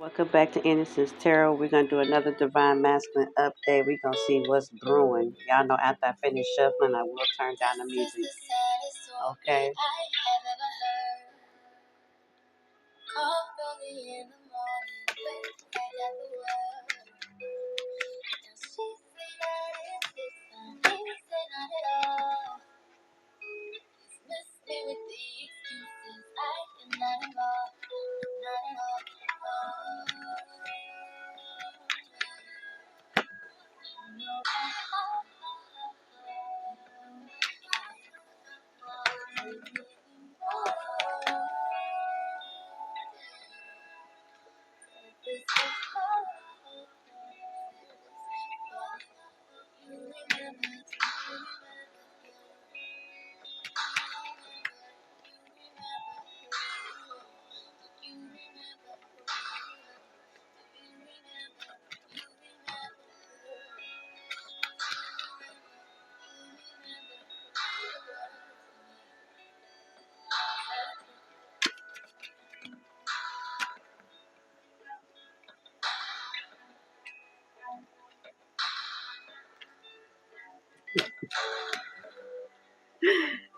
Welcome back to Innocence Tarot. We're gonna do another Divine Masculine update. We're gonna see what's brewing. Y'all know after I finish shuffling, I will turn down the music. Okay.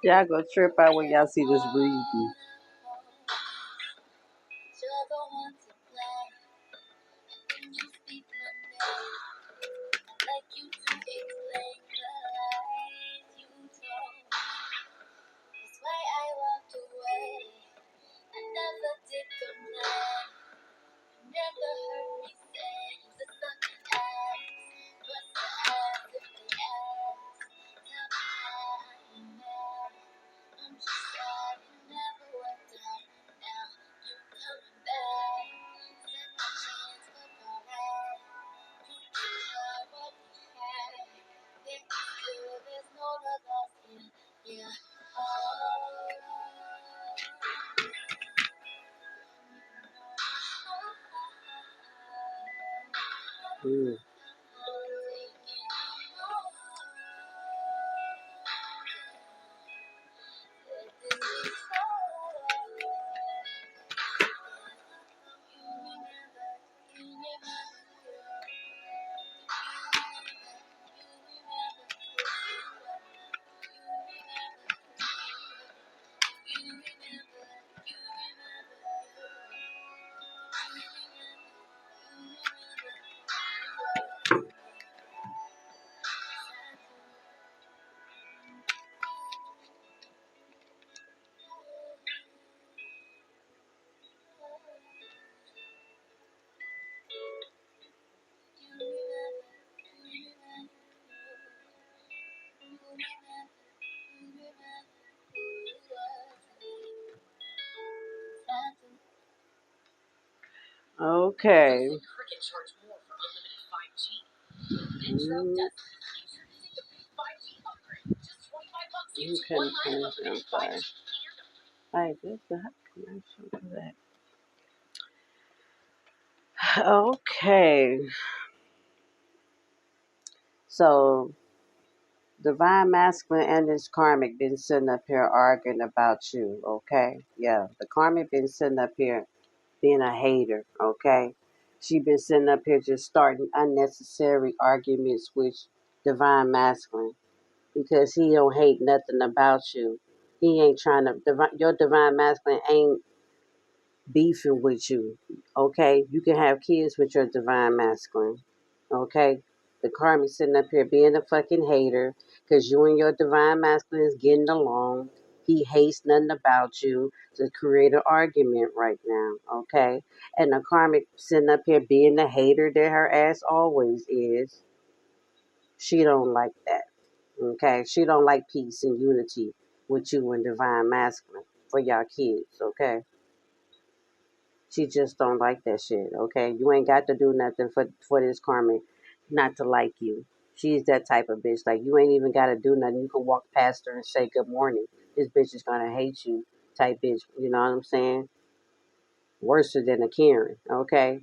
Y'all gonna trip out when y'all see this reading. Mm. Okay. Mm. Okay, I'm sorry. Hey, this the connection for that. Okay. So Divine Masculine and this Karmic been sitting up here arguing about you, okay? Yeah. The Karmic been sitting up here being a hater, okay? She been sitting up here just starting unnecessary arguments with Divine Masculine because he don't hate nothing about you. He ain't trying to, your Divine Masculine ain't beefing with you, okay? You can have kids with your Divine Masculine, okay? The Karmic sitting up here being a fucking hater because you and your Divine Masculine is getting along. He hates nothing about you to create an argument right now, okay? And the Karmic sitting up here being the hater that her ass always is. She don't like that, okay? She don't like peace and unity with you and Divine Masculine for y'all kids, okay? She just don't like that shit, okay? You ain't got to do nothing for this Karmic not to like you. She's that type of bitch. Like, you ain't even got to do nothing. You can walk past her and say good morning. This bitch is going to hate you type bitch. You know what I'm saying? Worse than a Karen, okay?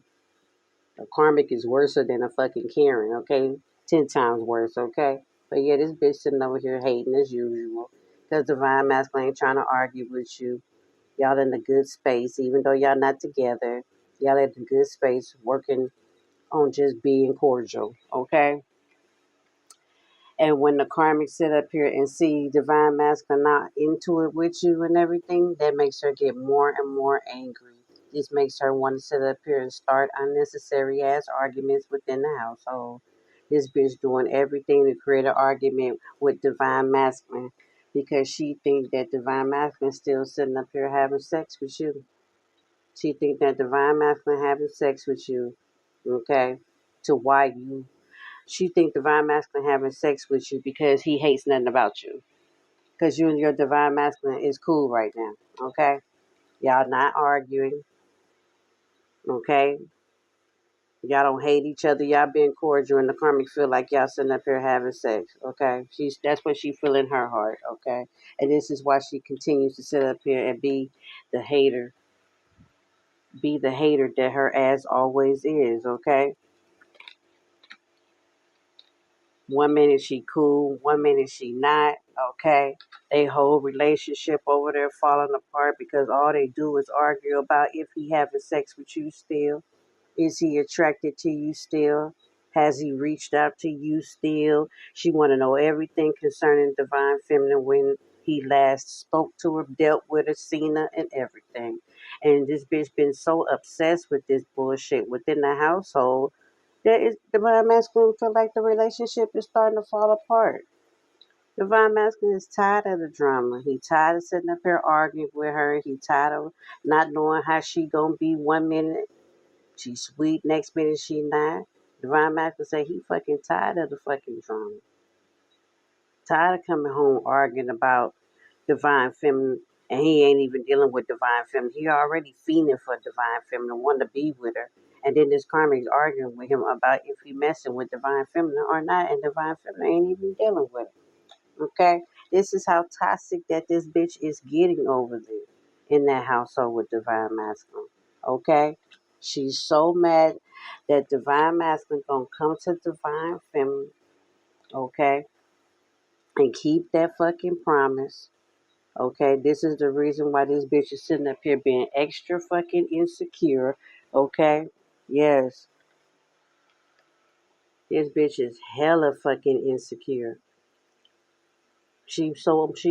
A Karmic is worse than a fucking Karen, okay? 10 times worse, okay? But yeah, this bitch sitting over here hating as usual. Because Divine Masculine ain't trying to argue with you. Y'all in a good space, even though y'all not together. Y'all at the good space working on just being cordial, okay? And when the karmic sit up here and see divine masculine not into it with you and everything, that makes her get more and more angry. This makes her want to sit up here and start unnecessary ass arguments within the household. This bitch doing everything to create an argument with divine masculine because she think that divine masculine still sitting up here having sex with you. She think that divine masculine having sex with you, okay? To why you She think divine masculine having sex with you because he hates nothing about you. Because you and your divine masculine is cool right now. Okay? Y'all not arguing. Okay? Y'all don't hate each other. Y'all being cordial and the karmic feel like y'all sitting up here having sex. Okay? That's what she feel in her heart. Okay? And this is why she continues to sit up here and the hater. Be the hater that her ass always is. Okay? One minute she cool, one minute she not, okay? They whole relationship over there falling apart because all they do is argue about if he having sex with you still. Is he attracted to you still? Has he reached out to you still? She want to know everything concerning divine feminine when he last spoke to her, dealt with her, seen her, and everything. And this bitch been so obsessed with this bullshit within the household that is divine masculine feel like the relationship is starting to fall apart. Divine masculine is tired of the drama. He tired of sitting up here arguing with her. He tired of not knowing how she gonna be one minute she's sweet, next minute she not. Divine masculine say he fucking tired of the fucking drama. Tired of coming home arguing about divine feminine and he ain't even dealing with divine feminine. He already fiending for divine feminine, want to be with her. And then this karmic's arguing with him about if he messing with divine feminine or not, and divine feminine ain't even dealing with it. Okay? This is how toxic that this bitch is getting over there in that household with divine masculine. Okay? She's so mad that divine masculine gonna come to divine feminine, okay? And keep that fucking promise. Okay, this is the reason why this bitch is sitting up here being extra fucking insecure. Okay, yes, this bitch is hella fucking insecure. She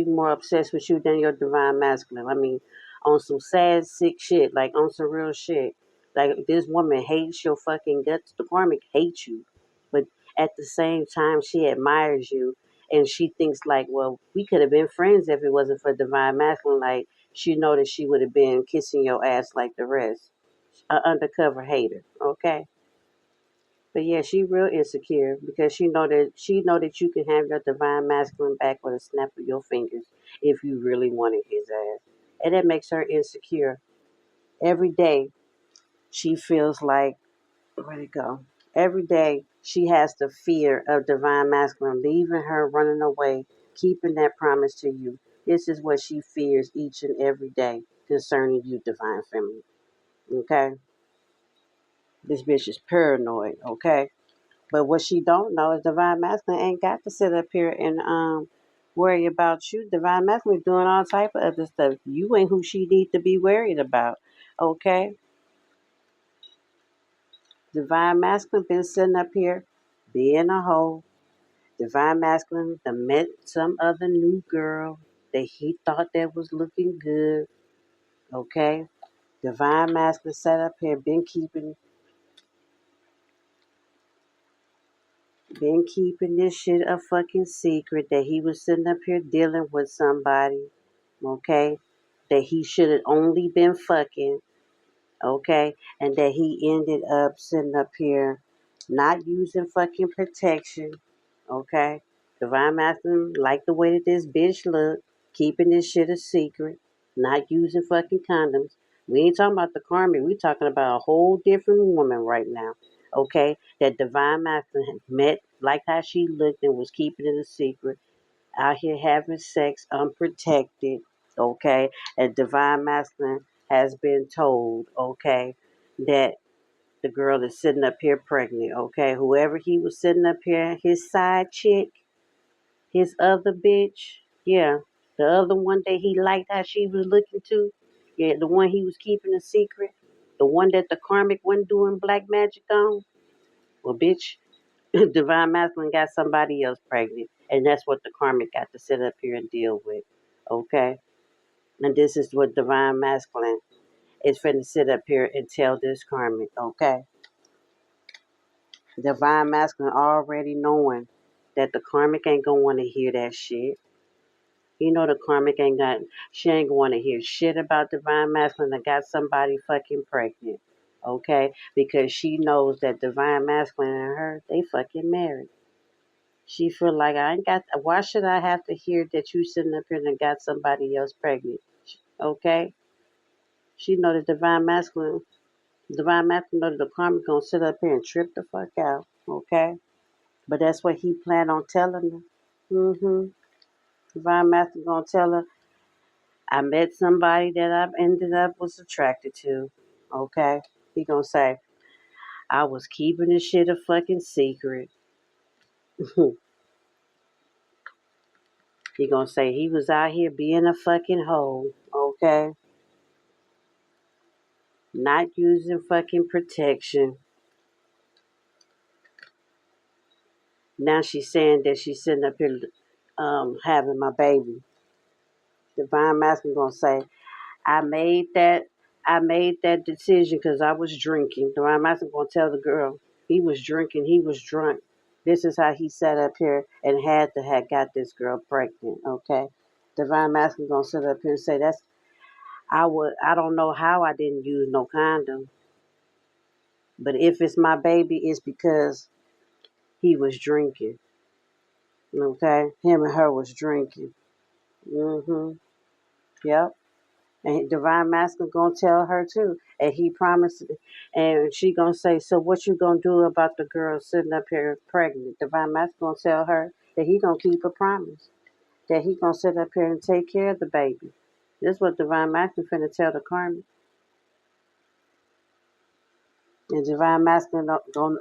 more obsessed with you than your divine masculine. I mean, on some sad sick shit, like on some real shit. Like this woman hates your fucking guts. The karmic hates you, but at the same time she admires you, and she thinks like, well, we could have been friends if it wasn't for divine masculine. Like she know that she would have been kissing your ass like the rest. A undercover hater. Okay. But yeah, she real insecure because she know that you can have your divine masculine back with a snap of your fingers if you really wanted his ass. And that makes her insecure. Every day she feels like where'd it go? Every day she has the fear of divine masculine leaving her, running away, keeping that promise to you. This is what she fears each and every day concerning you, divine feminine. Okay? This bitch is paranoid, okay? But what she don't know is divine masculine ain't got to sit up here and worry about you. Divine masculine is doing all type of other stuff. You ain't who she need to be worried about. Okay? Divine masculine been sitting up here being a hoe. Divine masculine done met some other new girl that he thought that was looking good. Okay? Divine masculine sat up here been keeping this shit a fucking secret that he was sitting up here dealing with somebody, okay? That he should have only been fucking, okay? And that he ended up sitting up here not using fucking protection, okay? Divine Masculine like the way that this bitch look, keeping this shit a secret, not using fucking condoms. We ain't talking about the karmic. We talking about a whole different woman right now, okay? That Divine Masculine had met, like how she looked and was keeping it a secret, out here having sex unprotected, okay? And Divine Masculine has been told, okay, that the girl is sitting up here pregnant, okay? Whoever he was sitting up here, his side chick, his other bitch, yeah, the other one that he liked how she was looking to, yeah, the one he was keeping a secret. The one that the karmic wasn't doing black magic on? Well, bitch, divine masculine got somebody else pregnant. And that's what the karmic got to sit up here and deal with. Okay? And this is what divine masculine is finna sit up here and tell this karmic. Okay? Divine masculine already knowing that the karmic ain't gonna wanna hear that shit. You know the karmic ain't got, she ain't gonna wanna hear shit about divine masculine that got somebody fucking pregnant. Okay? Because she knows that divine masculine and her, they fucking married. She feel like I ain't got, why should I have to hear that you sitting up here and got somebody else pregnant? Okay? She know the divine masculine know that the karmic gonna sit up here and trip the fuck out. Okay? But that's what he planned on telling her. Mm-hmm. Divine masculine gonna tell her, I met somebody that I ended up was attracted to. Okay? He gonna say, I was keeping this shit a fucking secret. He gonna say he was out here being a fucking hoe. Okay? Not using fucking protection. Now she's saying that she's sitting up here having my baby. Divine masculine gonna say, I made that I made that decision because I was drinking. Divine masculine gonna tell the girl he was drinking, he was drunk. This is how he sat up here and had to have got this girl pregnant. Okay, divine masculine gonna sit up here and say that's I don't know how I didn't use no condom, but if it's my baby, it's because he was drinking. Okay, him and her was drinking. Mhm. Yep. And divine masculine gonna tell her too, and he promised, and she gonna say, so what you gonna do about the girl sitting up here pregnant? Divine masculine gonna tell her that he gonna keep a promise, that he gonna sit up here and take care of the baby. This is what divine masculine finna tell the karma, and divine masculine gonna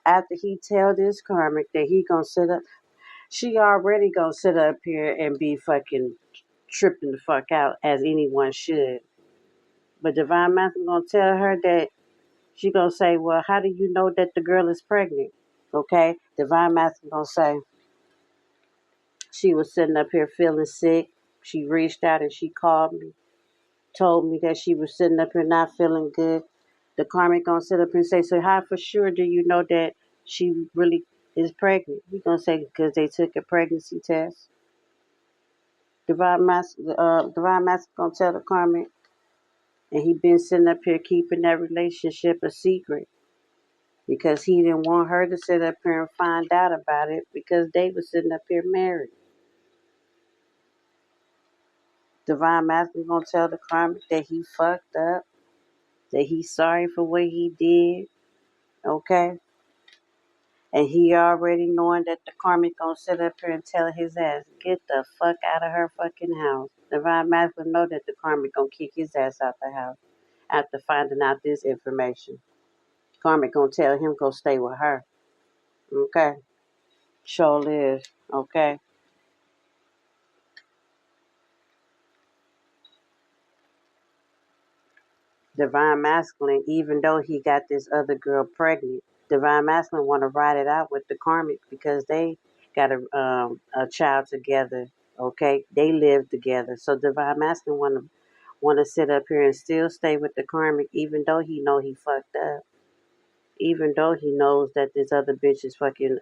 after he tell this karmic that he gonna sit up, she already gonna sit up here and be fucking tripping the fuck out as anyone should. But divine masculine gonna tell her that she gonna say, well, how do you know that the girl is pregnant? Okay, divine masculine gonna say she was sitting up here feeling sick. She reached out and she called me, told me that she was sitting up here not feeling good. The karmic gonna sit up here and say, so how for sure do you know that she really is pregnant? We gonna say because they took a pregnancy test. Divine master gonna tell the karmic, and he been sitting up here keeping that relationship a secret because he didn't want her to sit up here and find out about it because they was sitting up here married. Divine Master gonna tell the karmic that he fucked up, that he's sorry for what he did, okay? And he already knowing that the karmic gonna sit up here and tell his ass, get the fuck out of her fucking house. Divine Master know that the karmic gonna kick his ass out the house after finding out this information. Karmic gonna tell him go stay with her, okay? Sure is, okay? Divine Masculine, even though he got this other girl pregnant, Divine Masculine want to ride it out with the Karmic because they got a child together. Okay, they live together. So Divine Masculine want to sit up here and still stay with the Karmic, even though he know he fucked up. Even though he knows that this other bitch is fucking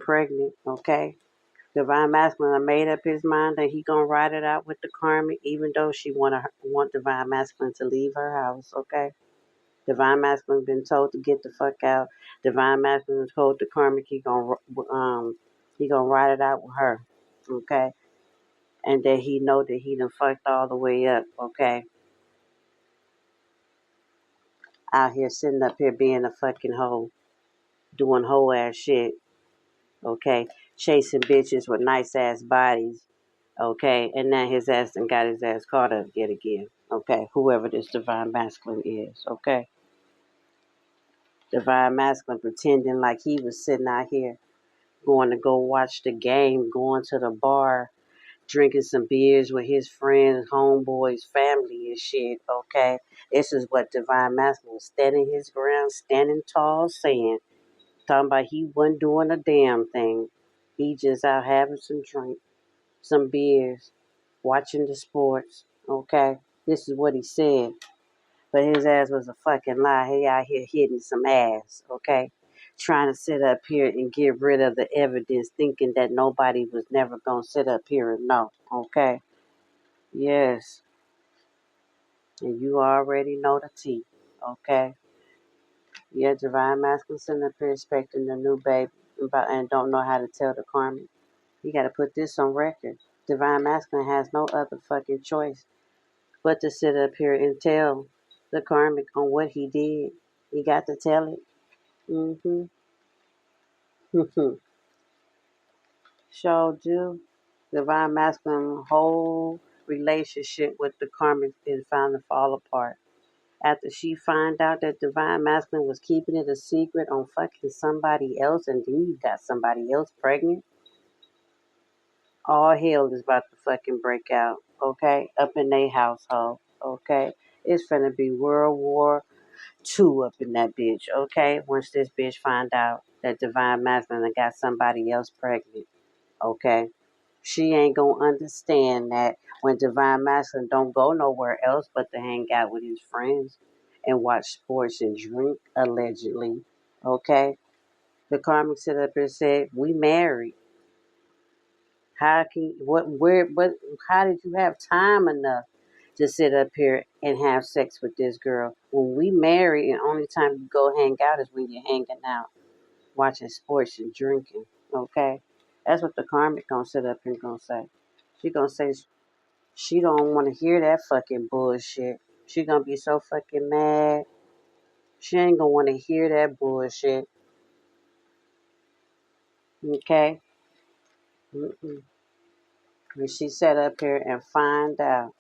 pregnant. Okay. Divine Masculine made up his mind that he gonna ride it out with the karmic, even though she want Divine Masculine to leave her house. Okay, Divine Masculine been told to get the fuck out. Divine Masculine told the karmic he gonna ride it out with her. Okay, and that he know that he done fucked all the way up. Okay, out here sitting up here being a fucking hoe, doing hoe ass shit. Okay, chasing bitches with nice ass bodies. Okay, and now his ass done got his ass caught up yet again. Okay, whoever this divine masculine is. Okay, divine masculine pretending like he was sitting out here going to go watch the game, going to the bar, drinking some beers with his friends, homeboys, family and shit, okay? This is what Divine Masculine was standing his ground, standing tall, saying, talking about he wasn't doing a damn thing. He just out having some drink, some beers, watching the sports, okay? This is what he said. But his ass was a fucking lie. He out here hitting some ass, okay? Trying to sit up here and get rid of the evidence, thinking that nobody was never going to sit up here and know, okay? Yes. And you already know the tea, okay? Yeah, Divine Masculine sitting up here expecting the new baby and don't know how to tell the Karmic. You got to put this on record. Divine Masculine has no other fucking choice but to sit up here and tell the Karmic on what he did. He got to tell it. Mm-hmm. Sure do. Divine Masculine whole relationship with the Karmic is found to fall apart. After she find out that Divine Masculine was keeping it a secret on fucking somebody else and then you got somebody else pregnant, all hell is about to fucking break out, okay? Up in their household, okay? It's finna be World War II up in that bitch, okay? Once this bitch find out that Divine Masculine got somebody else pregnant, okay? She ain't gonna understand that when Divine Masculine don't go nowhere else but to hang out with his friends and watch sports and drink, allegedly, okay? The Karmic sit up and said, we married. How can how did you have time enough to sit up here and have sex with this girl? When we married and only time you go hang out is when you're hanging out, watching sports and drinking. Okay? That's what the Karmic gonna sit up and gonna say. She gonna say she don't wanna hear that fucking bullshit. She gonna be so fucking mad. She ain't gonna wanna hear that bullshit. Okay? Mm-mm. When she sat up here and find out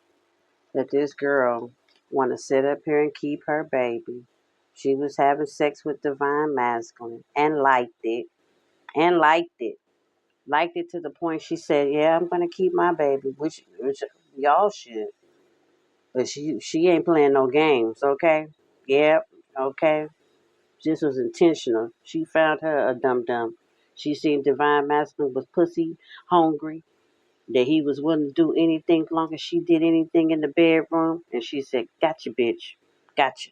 that this girl want to sit up here and keep her baby. She was having sex with Divine Masculine and liked it. And liked it. Liked it to the point she said, yeah, I'm going to keep my baby, which y'all should. But she ain't playing no games, okay? Yep, okay. This was intentional. She found her a dum-dum. She seen Divine Masculine was pussy hungry, that he was willing to do anything as long as she did anything in the bedroom. And she said, gotcha, bitch. Gotcha.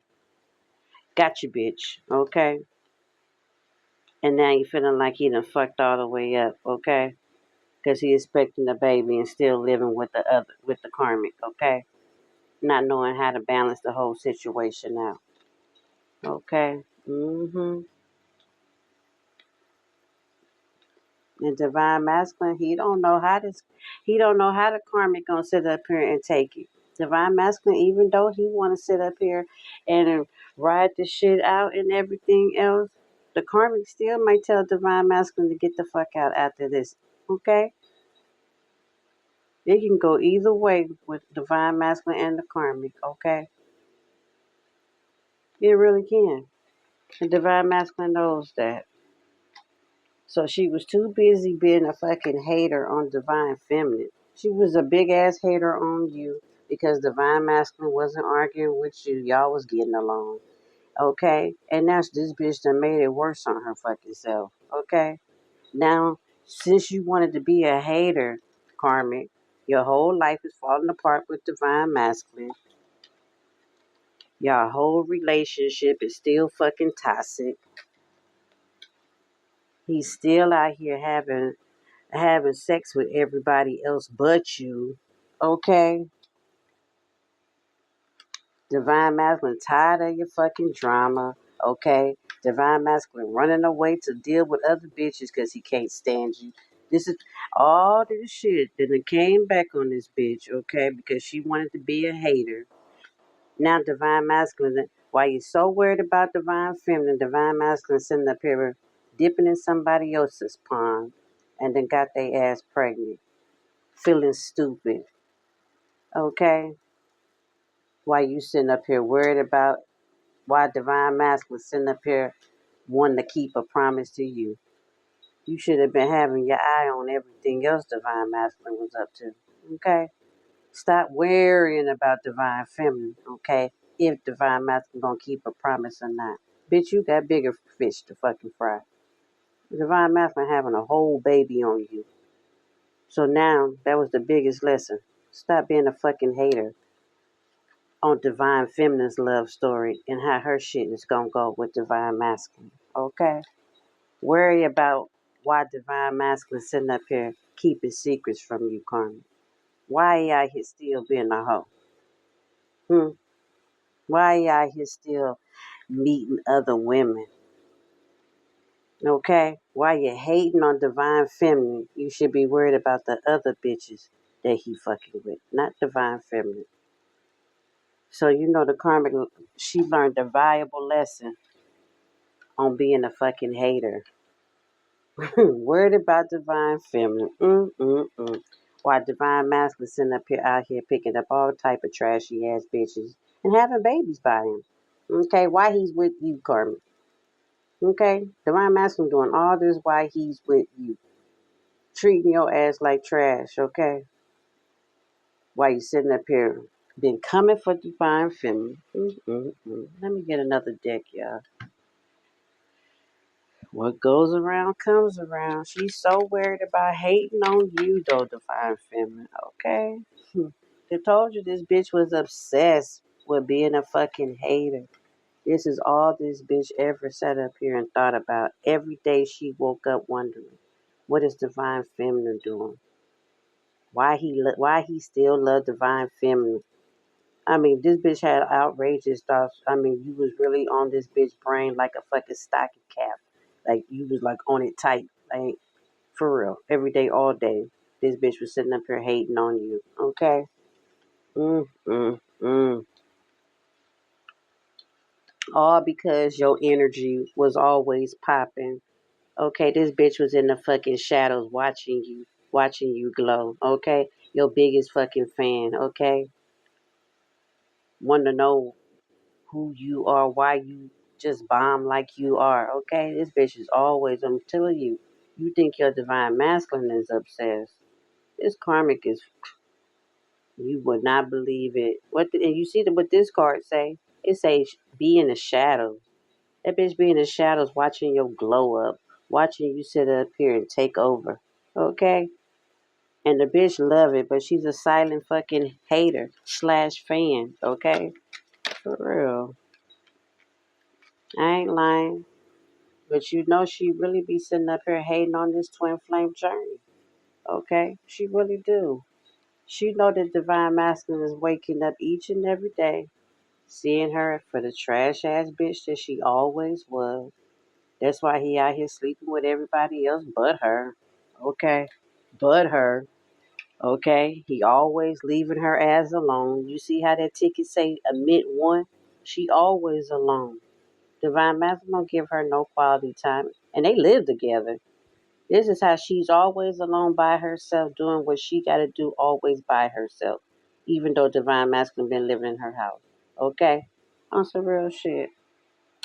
Gotcha, bitch. Okay? And now you feeling like he done fucked all the way up, okay? Because he expecting a baby and still living with the Karmic, okay? Not knowing how to balance the whole situation out. Okay? Mm-hmm. And Divine Masculine, he don't know how the Karmic gonna sit up here and take it. Divine Masculine, even though he wanna sit up here and ride the shit out and everything else, the Karmic still might tell Divine Masculine to get the fuck out after this. Okay? It can go either way with Divine Masculine and the Karmic, okay? It really can. And Divine Masculine knows that. So she was too busy being a fucking hater on Divine Feminine. She was a big ass hater on you because Divine Masculine wasn't arguing with you. Y'all was getting along. Okay? And now this bitch done made it worse on her fucking self. Okay? Now, since you wanted to be a hater, Karmic, your whole life is falling apart with Divine Masculine. Your whole relationship is still fucking toxic. He's still out here having sex with everybody else but you. Okay? Divine Masculine tired of your fucking drama. Okay? Divine Masculine running away to deal with other bitches because he can't stand you. This is all this shit that done came back on this bitch, okay? Because she wanted to be a hater. Now Divine Masculine, why you so worried about Divine Feminine, Divine Masculine sitting up here dipping in somebody else's pond and then got their ass pregnant, feeling stupid. Okay? Why you sitting up here worried about why Divine Masculine sitting up here wanting to keep a promise to you. You should have been having your eye on everything else Divine Masculine was up to. Okay? Stop worrying about divine feminine, okay? If divine masculine gonna keep a promise or not. Bitch, you got bigger fish to fucking fry. Divine masculine having a whole baby on you. So now that was the biggest lesson. Stop being a fucking hater on divine feminine's love story and how her shit is gonna go with divine masculine. Okay? Worry about why divine masculine sitting up here keeping secrets from you, Carmen. Why he out here still being a hoe? Hmm? Why he out here still meeting other women? Okay? Why you hating on divine feminine, you should be worried about the other bitches that he fucking with, not divine feminine. So you know the karmic, she learned a valuable lesson on being a fucking hater. Worried about divine feminine. Why divine masculine sitting up here out here picking up all type of trashy ass bitches and having babies by him. Okay, why he's with you, Carmen. Okay, divine masculine doing all this while he's with you, treating your ass like trash. Okay, while you sitting up here, been coming for divine feminine. Let me get another deck, y'all. What goes around comes around. She's so worried about hating on you, though, divine feminine. Okay? I told you this bitch was obsessed with being a fucking hater. This is all this bitch ever sat up here and thought about. Every day she woke up wondering, what is divine feminine doing? Why he still love divine feminine? I mean, this bitch had outrageous thoughts. I mean, you was really on this bitch brain like a fucking stocking cap. Like, you was like on it tight. Like, for real. Every day, all day. This bitch was sitting up here hating on you. Okay? Mm, mm, mm. All because your energy was always popping. Okay? This bitch was in the fucking shadows watching you glow. Okay? Your biggest fucking fan. Okay? Want to know who you are, why you just bomb like you are, okay? This bitch is always, I'm telling you, you think your divine masculine is obsessed. This karmic is, you would not believe it. And you see what this card say? It says, be in the shadows. That bitch be in the shadows watching your glow up, watching you sit up here and take over, okay? And the bitch love it, but she's a silent fucking hater slash fan, okay? For real. I ain't lying. But you know she really be sitting up here hating on this twin flame journey. Okay? She really do. She know that divine masculine is waking up each and every day, seeing her for the trash ass bitch that she always was. That's why he out here sleeping with everybody else but her. Okay? But her. Okay? He always leaving her ass alone. You see how that ticket say admit one? She always alone. Divine masculine don't give her no quality time. And they live together. This is how she's always alone by herself, doing what she got to do always by herself, even though Divine Masculine been living in her house. Okay? On some real shit.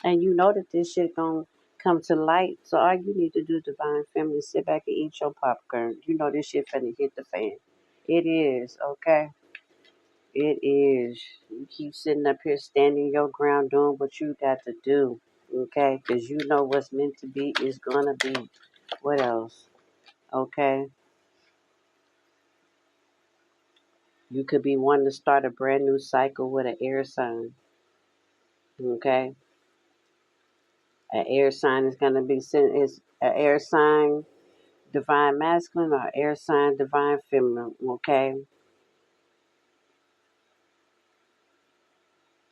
And you know that this shit gonna come to light, so all you need to do, Divine Feminine, sit back and eat your popcorn. You know this shit finna hit the fan. It is, okay? It is. You keep sitting up here standing your ground doing what you got to do, okay? Because you know what's meant to be is gonna be. What else? Okay? You could be wanting to start a brand new cycle with an air sign. Okay? An air sign is going to be sent, is an air sign divine masculine or air sign divine feminine. Okay?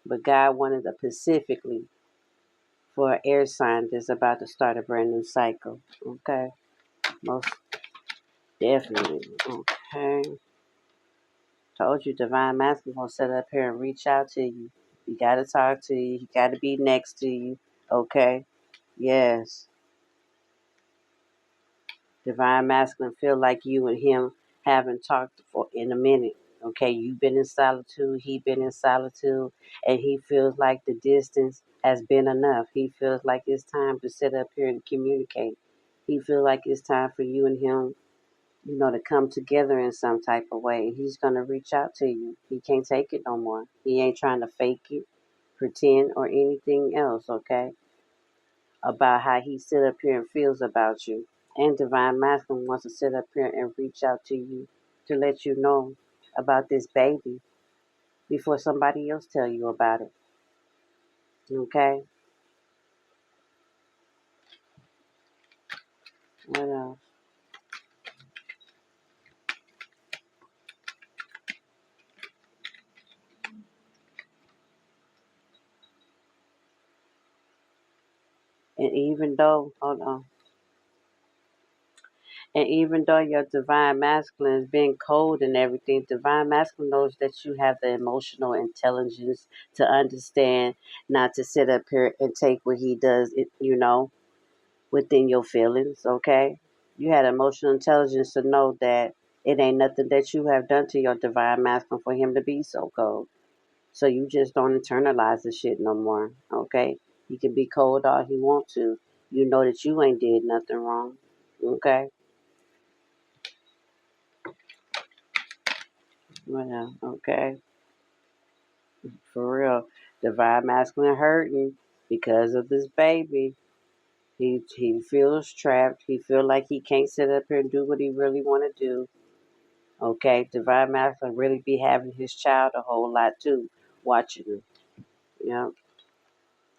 But God wanted it specifically for an air sign that's about to start a brand new cycle. Okay? Most definitely. Okay? Told you divine masculine gonna sit up here and reach out to you. He gotta talk to you. He gotta be next to you. Okay? Yes. Divine masculine feel like you and him haven't talked for in a minute. Okay, you've been in solitude, he been in solitude, and he feels like the distance has been enough. He feels like it's time to sit up here and communicate. He feels like it's time for you and him. to come together in some type of way. He's going to reach out to you. He can't take it no more. He ain't trying to fake it, pretend, or anything else, okay? About how he sit up here and feels about you. And Divine Masculine wants to sit up here and reach out to you to let you know about this baby before somebody else tell you about it, okay? What else? And even though, hold on, and even though your divine masculine is being cold and everything, divine masculine knows that you have the emotional intelligence to understand, not to sit up here and take what he does, within your feelings, okay? You had emotional intelligence to know that it ain't nothing that you have done to your divine masculine for him to be so cold. So you just don't internalize the shit no more, okay? He can be cold all he want to. You know that you ain't did nothing wrong, okay? Well, okay, for real. Divine masculine hurting because of this baby. He feels trapped. He feel like he can't sit up here and do what he really want to do. Okay, divine masculine really be having his child a whole lot too, watching him. You know,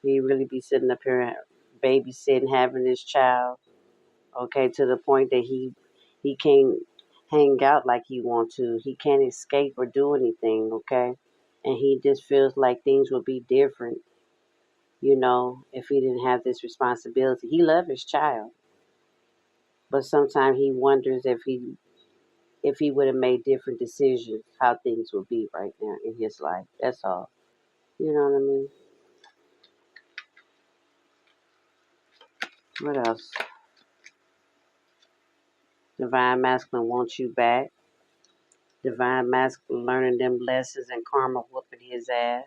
he really be sitting up here babysitting, having his child. Okay, to the point that he can't hang out like he want to. He can't escape or do anything. Okay, and he just feels like things would be different. If he didn't have this responsibility. He loves his child, but sometimes he wonders if he would have made different decisions, how things would be right now in his life. That's all. You know what I mean? What else? Divine masculine wants you back. Divine masculine learning them lessons and karma whooping his ass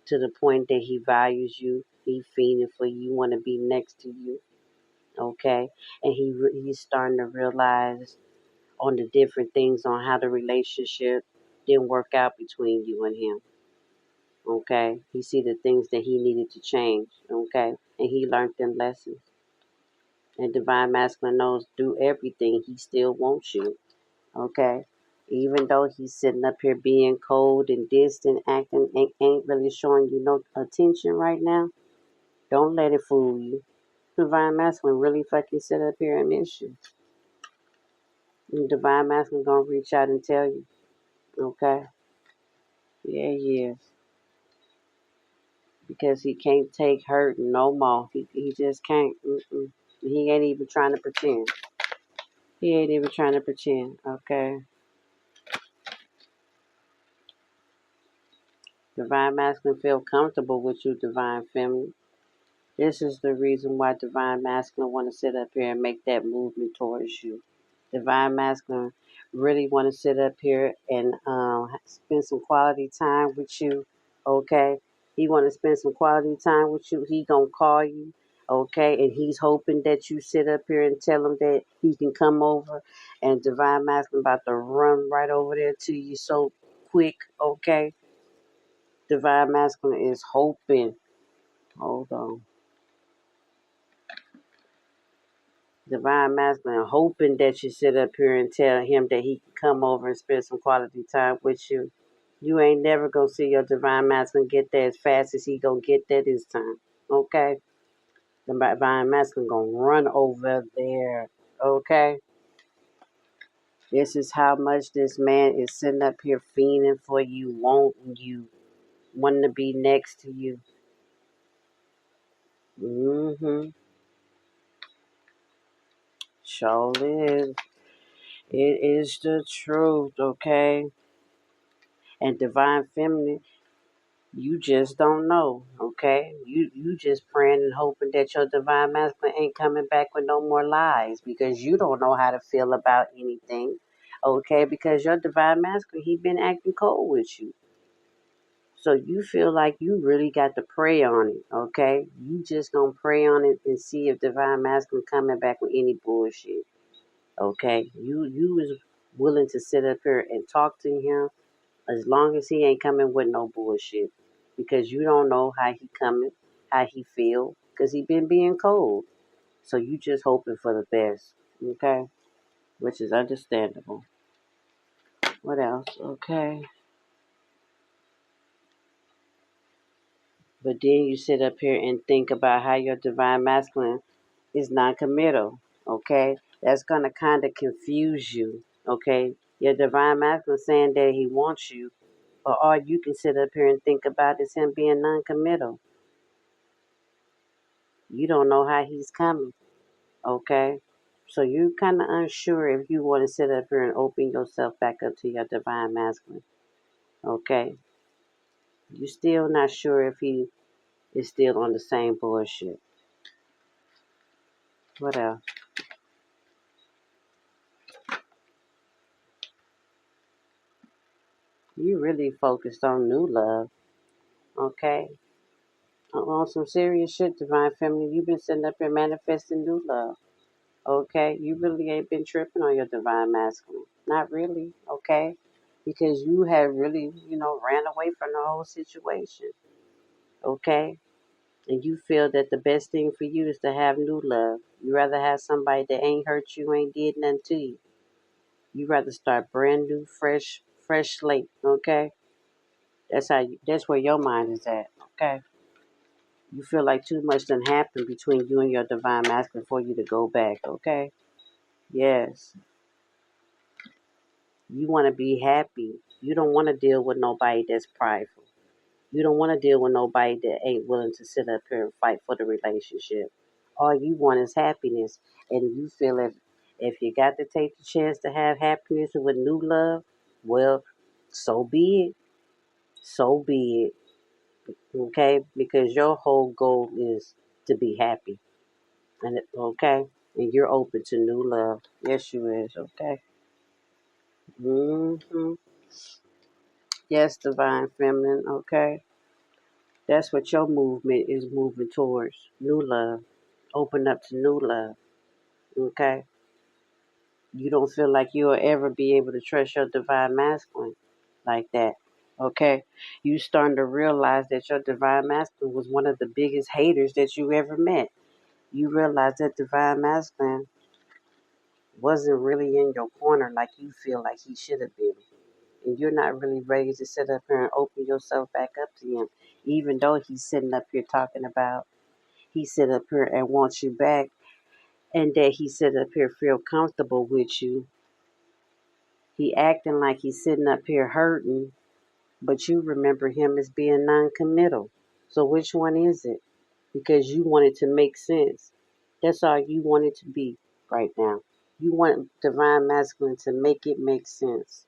to the point that he values you. He fiending for you, want to be next to you. Okay, and he's starting to realize on the different things on how the relationship didn't work out between you and him. Okay, he see the things that he needed to change. Okay, and he learned them lessons. And divine masculine knows through everything he still wants you. Okay, even though he's sitting up here being cold and distant, acting ain't really showing you no attention right now. Don't let it fool you. Divine masculine really fucking sit up here and miss you. And divine masculine gonna reach out and tell you. Okay, yeah, he is. Because he can't take hurt no more. He just can't. Mm-mm. He ain't even trying to pretend. He ain't even trying to pretend. Okay. Divine masculine feel comfortable with you, divine feminine. This is the reason why divine masculine want to sit up here and make that movement towards you. Divine masculine really want to sit up here and spend some quality time with you. Okay, he want to spend some quality time with you. He gonna call you. Okay, and he's hoping that you sit up here and tell him that he can come over. And divine masculine about to run right over there to you so quick. Okay, divine masculine is hoping. Hold on. Divine masculine hoping that you sit up here and tell him that he can come over and spend some quality time with you. You ain't never gonna see your divine masculine get there as fast as he gonna get there this time. Okay? The divine masculine gonna run over there. Okay? This is how much this man is sitting up here fiending for you, wanting you, wanting to be next to you. Mm-hmm. Surely is. It is the truth, okay? And divine feminine, you just don't know, okay? You just praying and hoping that your divine masculine ain't coming back with no more lies because you don't know how to feel about anything, okay? Because your divine masculine, he been acting cold with you. So you feel like you really got to pray on it, okay? You just gonna pray on it and see if divine masculine coming back with any bullshit. Okay, you is willing to sit up here and talk to him as long as he ain't coming with no bullshit, because you don't know how he coming, how he feel, because he been being cold. So you just hoping for the best, okay? Which is understandable. What else? Okay. But then you sit up here and think about how your divine masculine is non-committal, okay? That's gonna kind of confuse you, okay? Your divine masculine saying that he wants you, but all you can sit up here and think about is him being non-committal. You don't know how he's coming, okay? So you kind of unsure if you want to sit up here and open yourself back up to your divine masculine, okay? You still not sure if he is still on the same bullshit. What else? You really focused on new love, okay? On some serious shit, divine feminine. You've been sitting up here manifesting new love, okay? You really ain't been tripping on your divine masculine. Not really, okay? Because you have really, ran away from the whole situation, okay? And you feel that the best thing for you is to have new love. You rather have somebody that ain't hurt you, ain't did nothing to you. You rather start brand new, fresh slate, okay? That's where your mind is at, okay? You feel like too much done happened between you and your divine masculine for you to go back, okay? Yes. You want to be happy. You don't want to deal with nobody that's prideful. You don't want to deal with nobody that ain't willing to sit up here and fight for the relationship. All you want is happiness. And you feel if you got to take the chance to have happiness with new love, well, so be it. So be it. Okay? Because your whole goal is to be happy. Okay? And you're open to new love. Yes, you is. Okay? Yes, divine feminine. Okay? That's what your movement is moving towards. New love. Open up to new love. Okay? You don't feel like you'll ever be able to trust your divine masculine like that. Okay? You starting to realize that your divine masculine was one of the biggest haters that you ever met. You realize that divine masculine wasn't really in your corner like you feel like he should have been. And you're not really ready to sit up here and open yourself back up to him. Even though he's sitting up here talking about he sit up here and wants you back, and that he sit up here feel comfortable with you. He acting like he's sitting up here hurting, but you remember him as being non-committal. So which one is it? Because you want it to make sense. That's all you want it to be right now. You want divine masculine to make it make sense.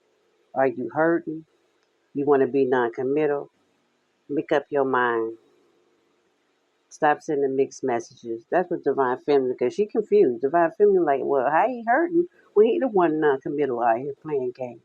Are you hurting? You want to be non-committal? Make up your mind. Stop sending mixed messages. That's what divine feminine, because she confused. Divine feminine like, well, how he hurting when he the one non-committal out here playing games?